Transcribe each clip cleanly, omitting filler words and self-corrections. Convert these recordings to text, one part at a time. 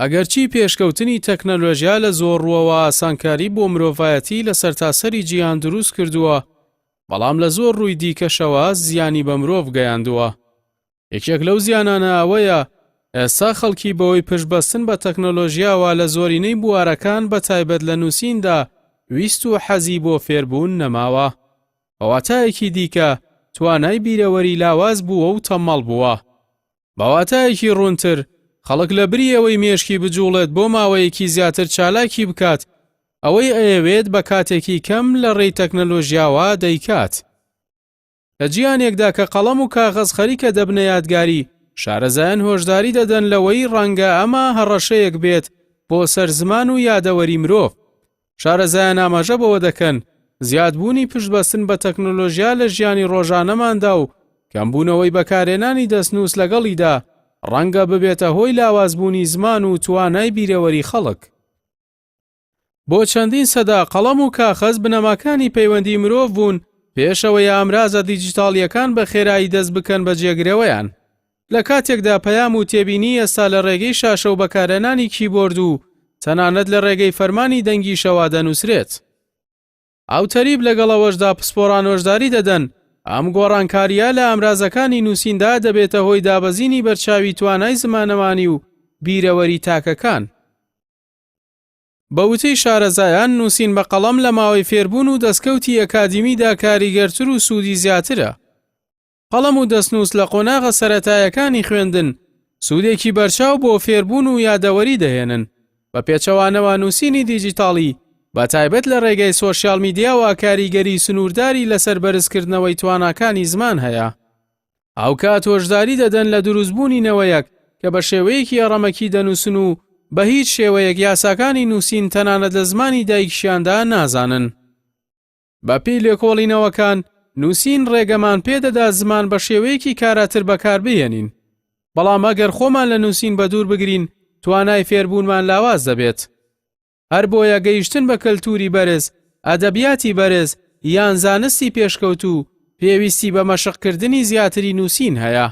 ئەگەرچی پێشکەوتنی تەکنەلۆژیا لە زۆرڕووەوە ئاسانکاری بۆ مرۆڤایەتی لە سەرتاسەری جیهان دروست کردووە، بەڵام لە زۆر ڕووی دیکەشەوە زیانی بە مرۆڤ گەیاندووە. یەکێک لەو زیانانە ئەوەیە ئێستا خەڵکی بەوەی پشتبەستن بە تەکنەلۆژیاوە لە زۆرینەی بوارەکان بەتایبەت لە نووسیندا ویست و حەزی بۆ فێربوون نەماوە. بەواتایەکی دیکە توانای بیرەوەری لاواز بووە و تەمەڵ بووە. بەواتایەکی ڕوونتر خەڵک لە بری ئەوەی مێشکی بجوڵێت بۆ ماوەیەکی زیاتر چالاکی بکات، ئەوەی ئەیەوێت بە کاتێکی کەم لە ڕێی تەکنەلۆژیاوە دەیکات. لە جیهانێکدا کە قەڵەم و کاغەز خەریکە دەبنە یادگاری، شارەزایان هۆشداری دەدەن لەوەی ڕەنگە ئەمە هەڕەشەیەک بێت بۆ سەر زمان و یادەوەری مرۆڤ. شارەزایان ئاماژە بەوە دەکەن زیادبوونی پشتبەستن بە تەکنۆلۆژیا لە ژیانی ڕۆژانەماندا و کەمبوونەوەی بەکارهێنانی دەستنووس لەگەڵیدا ڕەنگە ببێتە هۆی لاوازبوونی زمان و توانای بیرەوەری خەڵک. بۆ چەندین سەدا قەڵەم و کاغەز بنەماکانی پەیوەندی مرۆڤ بوون پێشەوەی ئامرازە دیجیتاڵیەکان بە خێرایی دەست بکەن بە جێگرەوەیان. لە کاتێکدا پەیام و تێبینی ئێستا لە ڕێگەی شاشە و بەکارهێنانی کیبۆرد و تەنانەت لە ڕێگەی فەرمانی دەنگیشەوە دەنووسرێت. ئاوتەریب لەگەڵەوەشدا پسپۆڕان هۆشداری دەدەن ئەم گۆڕانکاریە لە ئامرازەکانی نووسیندا دەبێتە هۆی دابەزینی بەرچاوی توانای زمانەمانی و بیرەوەری تاکەکان. بە وتەی شارەزایان نووسین بە قەڵەم لە ماوەی فێربوون و دەستکەوتی ئەکادیمیدا کاریگەرتر و سوودی زیاترە. قەڵەم و دەستنووس لە قۆناغە سەرەتایەکانی خوێندن سوودێکی بەرچاو بۆ فێربوون و یادەوەری دەهێنن. بە پێچەوانەوە نووسینی دیجیتاڵی بە تایبەت لە ڕێگەی سۆشیال میدیاوە کاریگەری سنوورداری لەسەر بەرزکردنەوەی تواناکانی زمان هەیە. ئەو کات هۆشداری دەدەن لە دروستبوونی نەوەیەک کە بە شێوەیەکی ئەڕەمەکی دەنووسن و بە هیچ شێوەیەک یاساکانی نووسین تەنانەت لە زمانی دایکشیاندا نازانن. بە پێی لێکۆڵینەوەکان نووسین ڕێگەمان پێدەدا زمان بە شێوەیەکی کاراتر بەکاربهێنین. بەڵام ئەگەر خۆمان لە نووسین بە دوور بگرین توانای فێربوونمان لاواز دەبێت. هەر بۆیە گەیشتن بە کەلتوری بەرز، ئەدەبیاتی بەرز یان زانستی پێشکەوت و پێویستی بە مەشقکردنی زیاتری نووسین هەیە.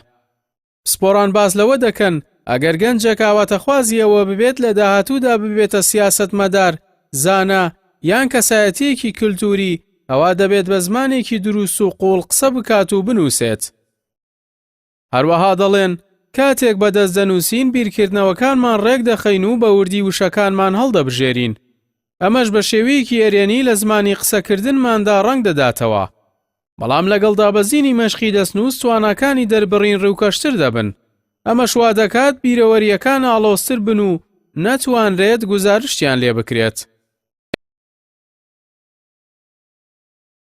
پسپۆڕان باز لەوە دەکەن ئەگەر گەنجێک ئاواتەخوازیەوە ببێت لە داهاتوودا ببێتە سیاسەتمەدار، زانا یان کەسایەتیەکی کلتوری، ئەوا دەبێت بە زمانێکی دروست و قوڵ قسە بکات و بنووسێت. هەروەها دەڵێن کاتێک بەدەست دەنووسین بیرکردنەوەکانمان ڕێک دەخەین و بە وردی وشەکانمان هەڵدەبژێرین. ئەمەش بە شێوەیەکی ئێرێنی لە زمانی قسەکردنماندا ڕەنگ دەداتەوە. بەڵام لەگەڵ دابەزینی مەشقی دەستنووس تواناکانی دەربڕین ڕووکەشتر دەبن. ئەمە شوا دەکات بیرەوەریەکان ئاڵۆزتر بن و نەتوانرێت گوزارشتیان لێ بکرێت.